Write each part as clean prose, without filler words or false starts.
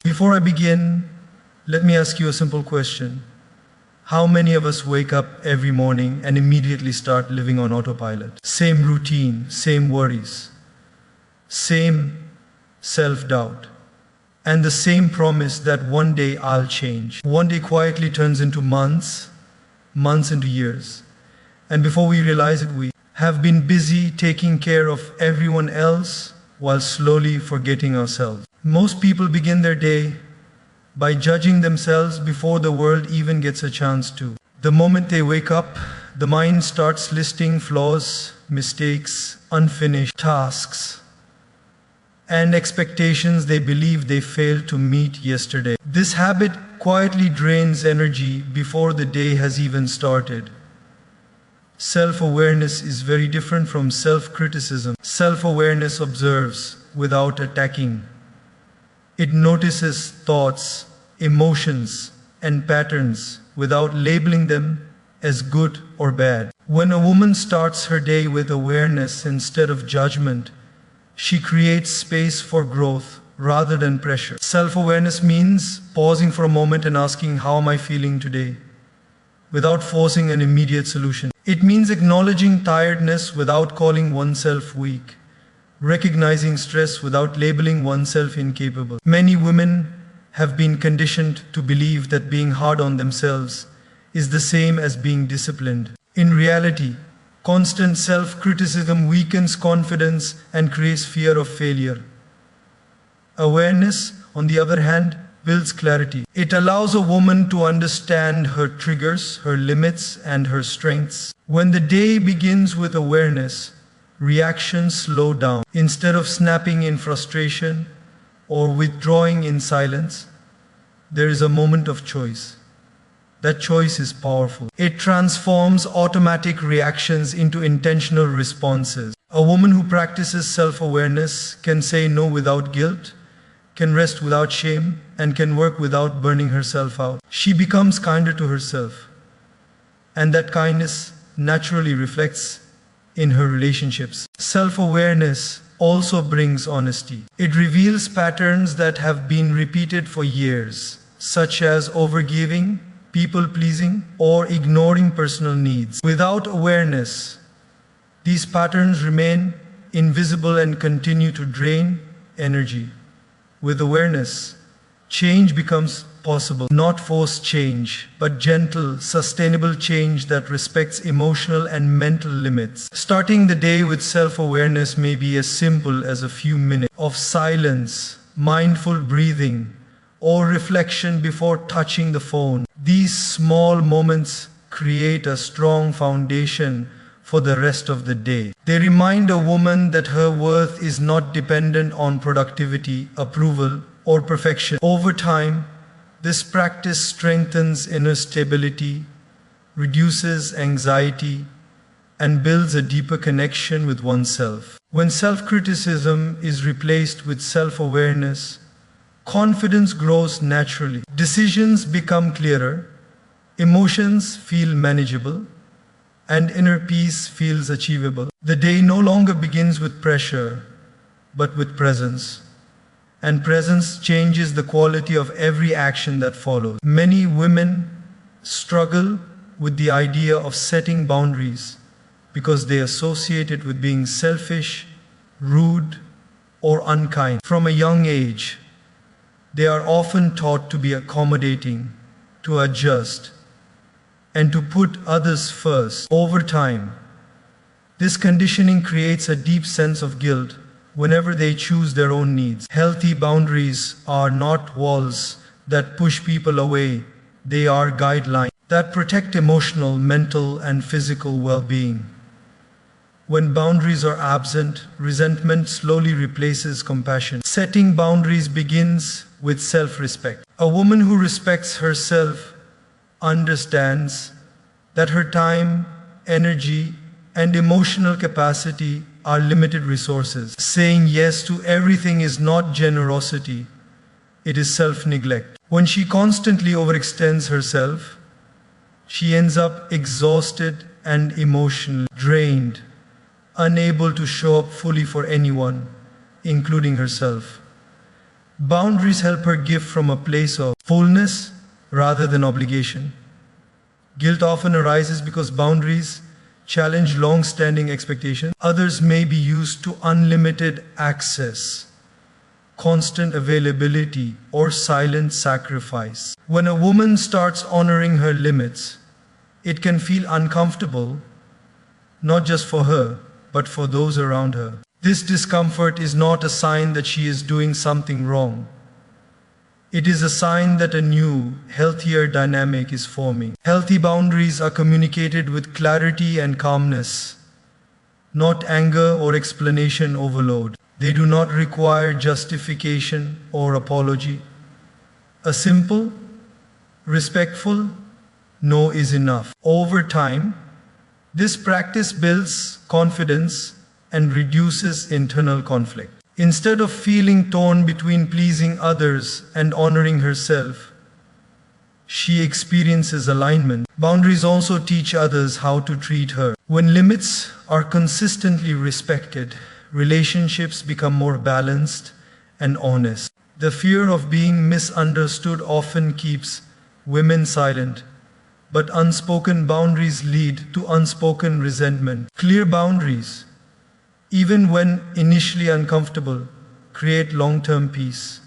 Before I begin, let me ask you a simple question. How many of us wake up every morning and immediately start living on autopilot? Same routine, same worries, same self-doubt, and the same promise that one day I'll change. One day quietly turns into months, months into years. And before we realize it, we have been busy taking care of everyone else while slowly forgetting ourselves. Most people begin their day by judging themselves before the world even gets a chance to. The moment they wake up, the mind starts listing flaws, mistakes, unfinished tasks, and expectations they believe they failed to meet yesterday. This habit quietly drains energy before the day has even started. Self-awareness is very different from self-criticism. Self-awareness observes without attacking. It notices thoughts, emotions, and patterns without labeling them as good or bad. When a woman starts her day with awareness instead of judgment, she creates space for growth rather than pressure. Self-awareness means pausing for a moment and asking, how am I feeling today? Without forcing an immediate solution. It means acknowledging tiredness without calling oneself weak. Recognizing stress without labeling oneself incapable. Many women have been conditioned to believe that being hard on themselves is the same as being disciplined. In reality, constant self-criticism weakens confidence and creates fear of failure. Awareness, on the other hand, builds clarity. It allows a woman to understand her triggers, her limits, and her strengths. When the day begins with awareness, reactions slow down. Instead of snapping in frustration or withdrawing in silence, there is a moment of choice. That choice is powerful. It transforms automatic reactions into intentional responses. A woman who practices self-awareness can say no without guilt, can rest without shame, and can work without burning herself out. She becomes kinder to herself, and that kindness naturally reflects in her relationships. Self-awareness also brings honesty. It reveals patterns that have been repeated for years, such as overgiving, people-pleasing, or ignoring personal needs. Without awareness, these patterns remain invisible and continue to drain energy. With awareness, change becomes possible. Not forced change, but gentle, sustainable change that respects emotional and mental limits. Starting the day with self-awareness may be as simple as a few minutes of silence, mindful breathing, or reflection before touching the phone. These small moments create a strong foundation for the rest of the day. They remind a woman that her worth is not dependent on productivity, approval, or perfection. Over time, this practice strengthens inner stability, reduces anxiety, and builds a deeper connection with oneself. When self-criticism is replaced with self-awareness, confidence grows naturally. Decisions become clearer, emotions feel manageable, and inner peace feels achievable. The day no longer begins with pressure, but with presence. And presence changes the quality of every action that follows. Many women struggle with the idea of setting boundaries because they associate it with being selfish, rude, or unkind. From a young age, they are often taught to be accommodating, to adjust, and to put others first. Over time, this conditioning creates a deep sense of guilt whenever they choose their own needs. Healthy boundaries are not walls that push people away. They are guidelines that protect emotional, mental, and physical well-being. When boundaries are absent, resentment slowly replaces compassion. Setting boundaries begins with self-respect. A woman who respects herself understands that her time, energy, and emotional capacity are limited resources. Saying yes to everything is not generosity, it is self-neglect. When she constantly overextends herself, she ends up exhausted and emotionally drained, unable to show up fully for anyone, including herself. Boundaries help her give from a place of fullness rather than obligation. Guilt often arises because boundaries challenge long-standing expectations. Others may be used to unlimited access, constant availability, or silent sacrifice. When a woman starts honoring her limits, it can feel uncomfortable, not just for her, but for those around her. This discomfort is not a sign that she is doing something wrong. It is a sign that a new, healthier dynamic is forming. Healthy boundaries are communicated with clarity and calmness, not anger or explanation overload. They do not require justification or apology. A simple, respectful no is enough. Over time, this practice builds confidence and reduces internal conflict. Instead of feeling torn between pleasing others and honoring herself, she experiences alignment. Boundaries also teach others how to treat her. When limits are consistently respected, relationships become more balanced and honest. The fear of being misunderstood often keeps women silent, but unspoken boundaries lead to unspoken resentment. Clear boundaries, even when initially uncomfortable, create long-term peace.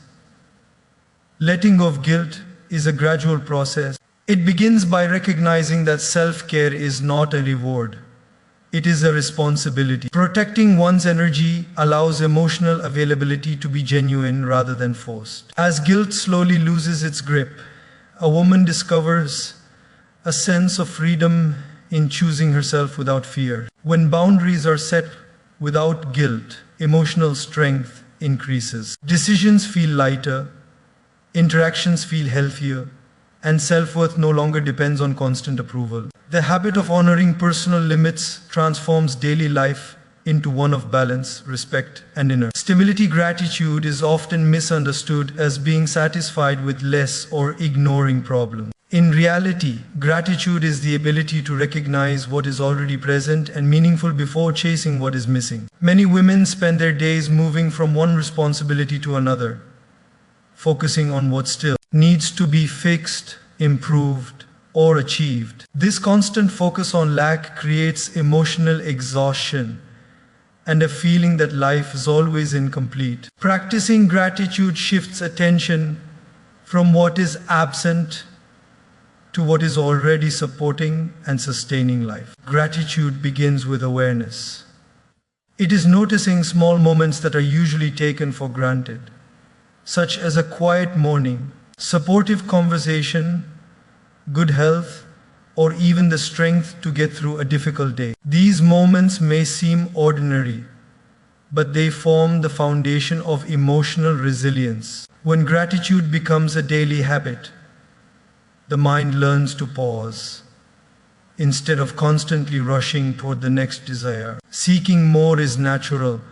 Letting go of guilt is a gradual process. It begins by recognizing that self-care is not a reward. It is a responsibility. Protecting one's energy allows emotional availability to be genuine rather than forced. As guilt slowly loses its grip, a woman discovers a sense of freedom in choosing herself without fear. When boundaries are set without guilt, emotional strength increases. Decisions feel lighter, interactions feel healthier, and self-worth no longer depends on constant approval. The habit of honoring personal limits transforms daily life into one of balance, respect, and inner stability. Gratitude is often misunderstood as being satisfied with less or ignoring problems. In reality, gratitude is the ability to recognize what is already present and meaningful before chasing what is missing. Many women spend their days moving from one responsibility to another, focusing on what still needs to be fixed, improved, or achieved. This constant focus on lack creates emotional exhaustion and a feeling that life is always incomplete. Practicing gratitude shifts attention from what is absent to what is already supporting and sustaining life. Gratitude begins with awareness. It is noticing small moments that are usually taken for granted, such as a quiet morning, supportive conversation, good health, or even the strength to get through a difficult day. These moments may seem ordinary, but they form the foundation of emotional resilience. When gratitude becomes a daily habit, the mind learns to pause instead of constantly rushing toward the next desire. Seeking more is natural,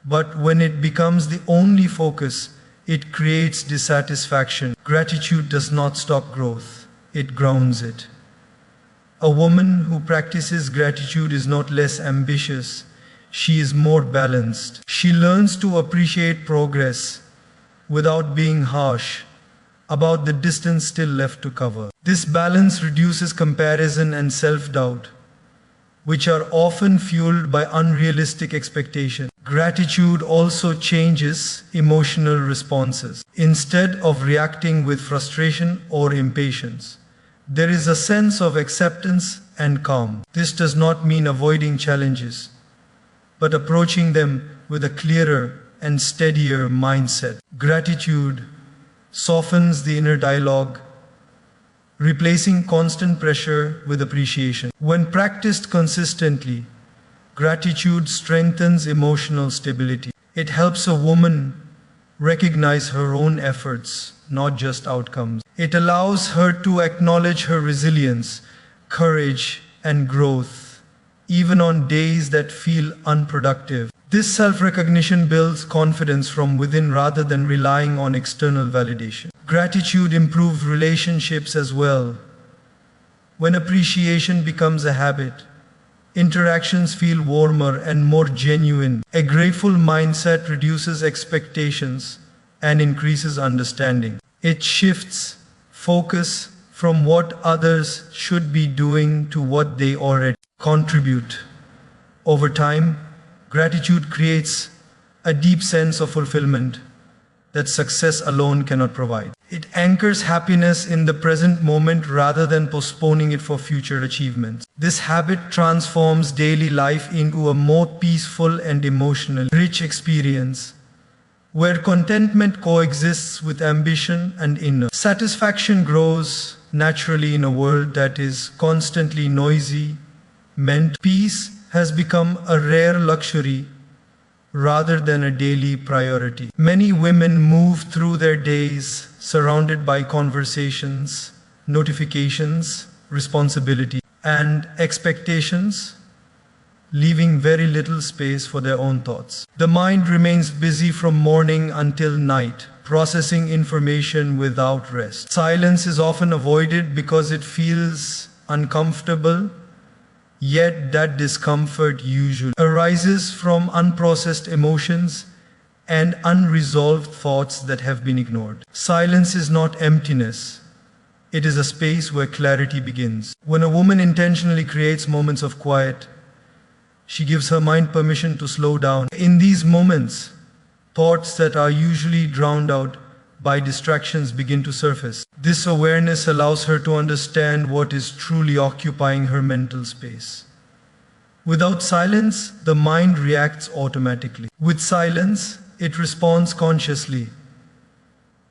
but when it becomes the only focus, it creates dissatisfaction. Gratitude does not stop growth, it grounds it. A woman who practices gratitude is not less ambitious, she is more balanced. She learns to appreciate progress without being harsh about the distance still left to cover. This balance reduces comparison and self-doubt, which are often fueled by unrealistic expectations. Gratitude also changes emotional responses. Instead of reacting with frustration or impatience, there is a sense of acceptance and calm. This does not mean avoiding challenges, but approaching them with a clearer and steadier mindset. Gratitude softens the inner dialogue, replacing constant pressure with appreciation. When practiced consistently, gratitude strengthens emotional stability. It helps a woman recognize her own efforts, not just outcomes. It allows her to acknowledge her resilience, courage, and growth, even on days that feel unproductive. This self-recognition builds confidence from within rather than relying on external validation. Gratitude improves relationships as well. When appreciation becomes a habit, interactions feel warmer and more genuine. A grateful mindset reduces expectations, and increases understanding. It shifts focus from what others should be doing to what they already contribute. Over time, gratitude creates a deep sense of fulfillment that success alone cannot provide. It anchors happiness in the present moment rather than postponing it for future achievements. This habit transforms daily life into a more peaceful and emotionally rich experience, where contentment coexists with ambition and inner satisfaction grows naturally in a world that is constantly noisy. Peace has become a rare luxury rather than a daily priority. Many women move through their days surrounded by conversations, notifications, responsibility, and expectations, leaving very little space for their own thoughts. The mind remains busy from morning until night, processing information without rest. Silence is often avoided because it feels uncomfortable. Yet that discomfort usually arises from unprocessed emotions and unresolved thoughts that have been ignored. Silence is not emptiness. It is a space where clarity begins. When a woman intentionally creates moments of quiet, she gives her mind permission to slow down. In these moments, thoughts that are usually drowned out by distractions begin to surface. This awareness allows her to understand what is truly occupying her mental space. Without silence, the mind reacts automatically. With silence, it responds consciously.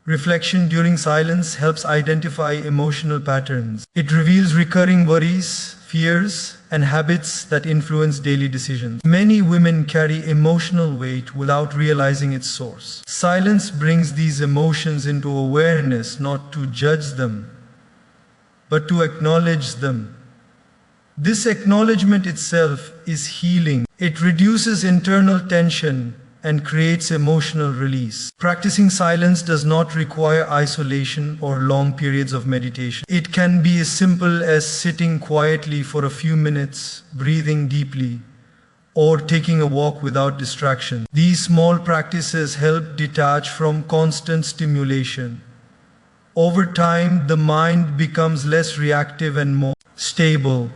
Reflection during silence helps identify emotional patterns. It reveals recurring worries, fears, and habits that influence daily decisions. Many women carry emotional weight without realizing its source. Silence brings these emotions into awareness, not to judge them, but to acknowledge them. This acknowledgement itself is healing. It reduces internal tension and creates emotional release. Practicing silence does not require isolation or long periods of meditation. It can be as simple as sitting quietly for a few minutes, breathing deeply, or taking a walk without distraction. These small practices help detach from constant stimulation. Over time, the mind becomes less reactive and more stable.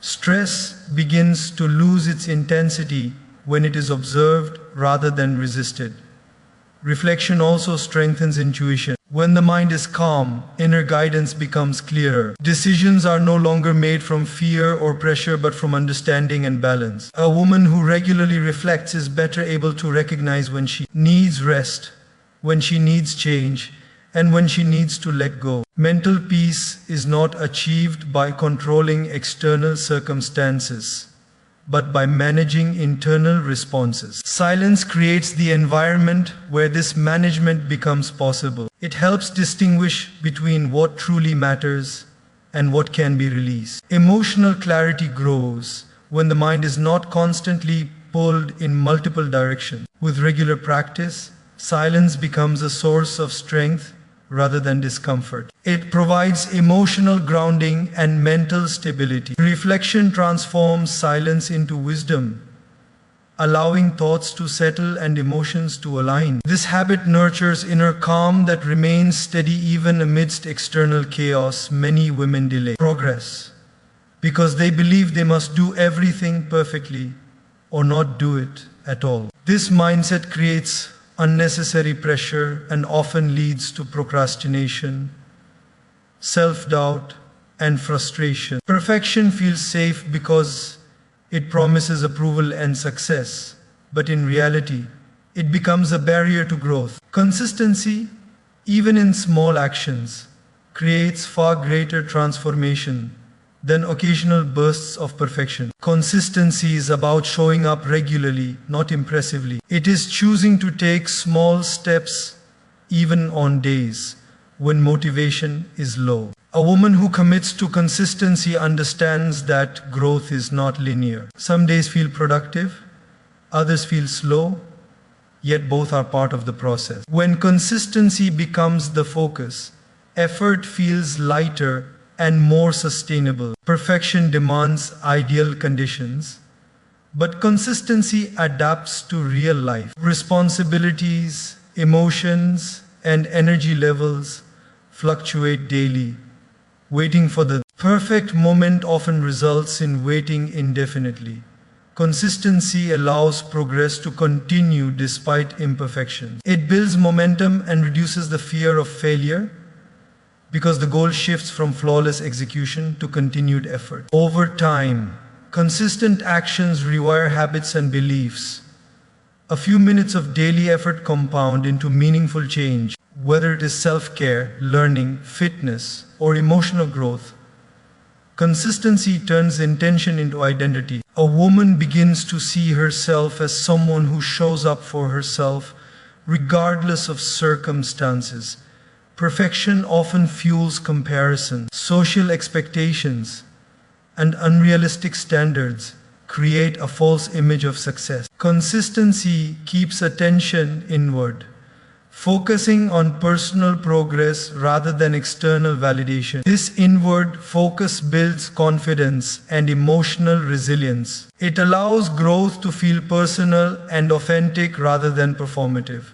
Stress begins to lose its intensity when it is observed rather than resisted. Reflection also strengthens intuition. When the mind is calm, inner guidance becomes clearer. Decisions are no longer made from fear or pressure but from understanding and balance. A woman who regularly reflects is better able to recognize when she needs rest, when she needs change, and when she needs to let go. Mental peace is not achieved by controlling external circumstances, but by managing internal responses. Silence creates the environment where this management becomes possible. It helps distinguish between what truly matters and what can be released. Emotional clarity grows when the mind is not constantly pulled in multiple directions. With regular practice, silence becomes a source of strength rather than discomfort. It provides emotional grounding and mental stability. Reflection transforms silence into wisdom, allowing thoughts to settle and emotions to align. This habit nurtures inner calm that remains steady even amidst external chaos. Many women delay progress because they believe they must do everything perfectly or not do it at all. This mindset creates unnecessary pressure and often leads to procrastination, self-doubt, and frustration. Perfection feels safe because it promises approval and success, but in reality, it becomes a barrier to growth. Consistency, even in small actions, creates far greater transformation than occasional bursts of perfection. Consistency is about showing up regularly, not impressively. It is choosing to take small steps even on days when motivation is low. A woman who commits to consistency understands that growth is not linear. Some days feel productive, others feel slow, yet both are part of the process. When consistency becomes the focus, effort feels lighter and more sustainable. Perfection demands ideal conditions, but consistency adapts to real life, responsibilities, Emotions and energy levels fluctuate daily. Waiting for the perfect moment often results in waiting indefinitely. Consistency allows progress to continue despite imperfections. It builds momentum and reduces the fear of failure because the goal shifts from flawless execution to continued effort. Over time, consistent actions rewire habits and beliefs. A few minutes of daily effort compound into meaningful change, whether it is self-care, learning, fitness, or emotional growth. Consistency turns intention into identity. A woman begins to see herself as someone who shows up for herself regardless of circumstances. Perfection often fuels comparison. Social expectations and unrealistic standards create a false image of success. Consistency keeps attention inward, focusing on personal progress rather than external validation. This inward focus builds confidence and emotional resilience. It allows growth to feel personal and authentic rather than performative.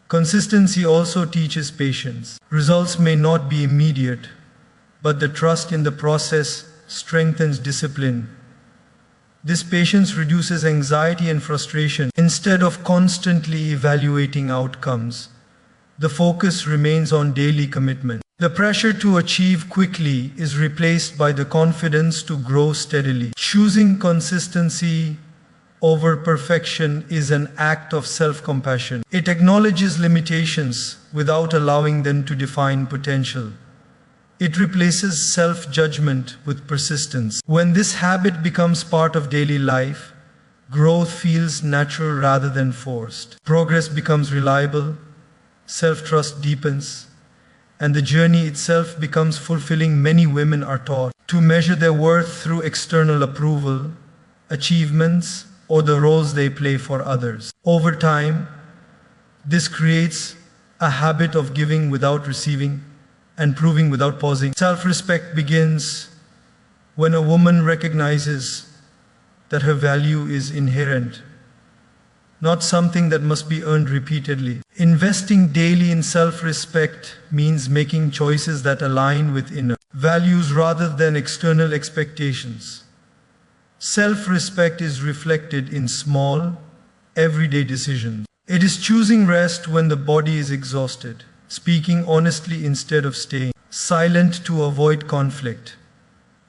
Consistency also teaches patience. Results may not be immediate, but the trust in the process strengthens discipline. This patience reduces anxiety and frustration. Instead of constantly evaluating outcomes, the focus remains on daily commitment. The pressure to achieve quickly is replaced by the confidence to grow steadily. Choosing consistency over perfection is an act of self-compassion. It acknowledges limitations without allowing them to define potential. It replaces self-judgment with persistence. When this habit becomes part of daily life, growth feels natural rather than forced. Progress becomes reliable, self-trust deepens, and the journey itself becomes fulfilling. Many women are taught to measure their worth through external approval, achievements, or the roles they play for others. Over time, this creates a habit of giving without receiving and proving without pausing. Self-respect begins when a woman recognizes that her value is inherent, not something that must be earned repeatedly. Investing daily in self-respect means making choices that align with inner values rather than external expectations. Self-respect is reflected in small, everyday decisions. It is choosing rest when the body is exhausted, speaking honestly instead of staying silent to avoid conflict,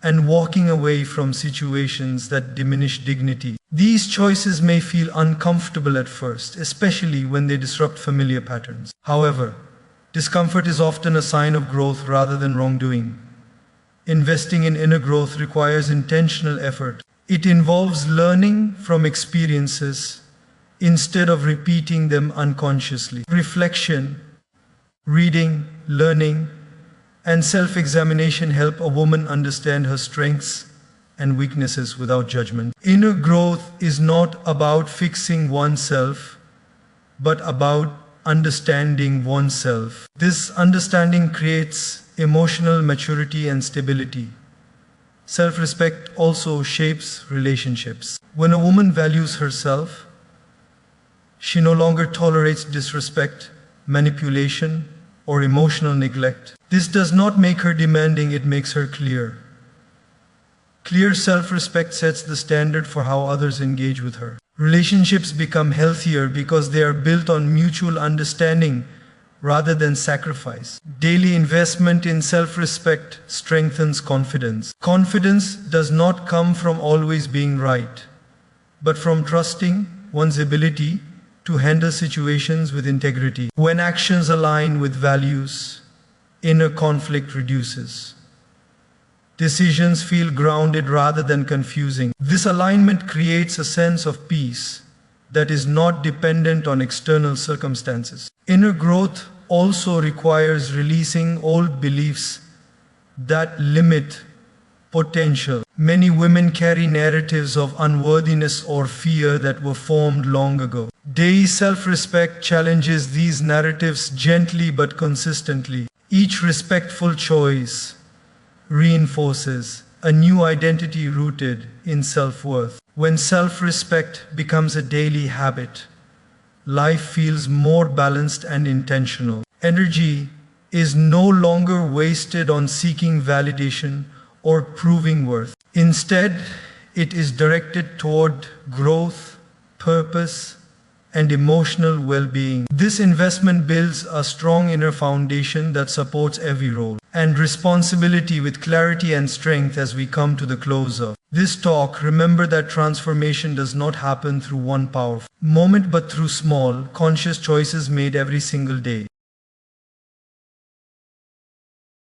and walking away from situations that diminish dignity. These choices may feel uncomfortable at first, especially when they disrupt familiar patterns. However, discomfort is often a sign of growth rather than wrongdoing. Investing in inner growth requires intentional effort. It involves learning from experiences instead of repeating them unconsciously. Reflection, reading, learning, and self-examination help a woman understand her strengths and weaknesses without judgment. Inner growth is not about fixing oneself, but about understanding oneself. This understanding creates emotional maturity and stability. Self-respect also shapes relationships. When a woman values herself, she no longer tolerates disrespect, manipulation, or emotional neglect. This does not make her demanding, it makes her clear. Clear self-respect sets the standard for how others engage with her. Relationships become healthier because they are built on mutual understanding rather than sacrifice. Daily investment in self-respect strengthens confidence. Confidence does not come from always being right, but from trusting one's ability to handle situations with integrity. When actions align with values, inner conflict reduces. Decisions feel grounded rather than confusing. This alignment creates a sense of peace that is not dependent on external circumstances. Inner growth also requires releasing old beliefs that limit potential. Many women carry narratives of unworthiness or fear that were formed long ago. Daily self-respect challenges these narratives gently but consistently. Each respectful choice reinforces a new identity rooted in self-worth. When self-respect becomes a daily habit, life feels more balanced and intentional. Energy is no longer wasted on seeking validation or proving worth. Instead, it is directed toward growth, purpose, and emotional well-being. This investment builds a strong inner foundation that supports every role and responsibility with clarity and strength. As we come to the close of this talk, remember that transformation does not happen through one powerful moment but through small, conscious choices made every single day.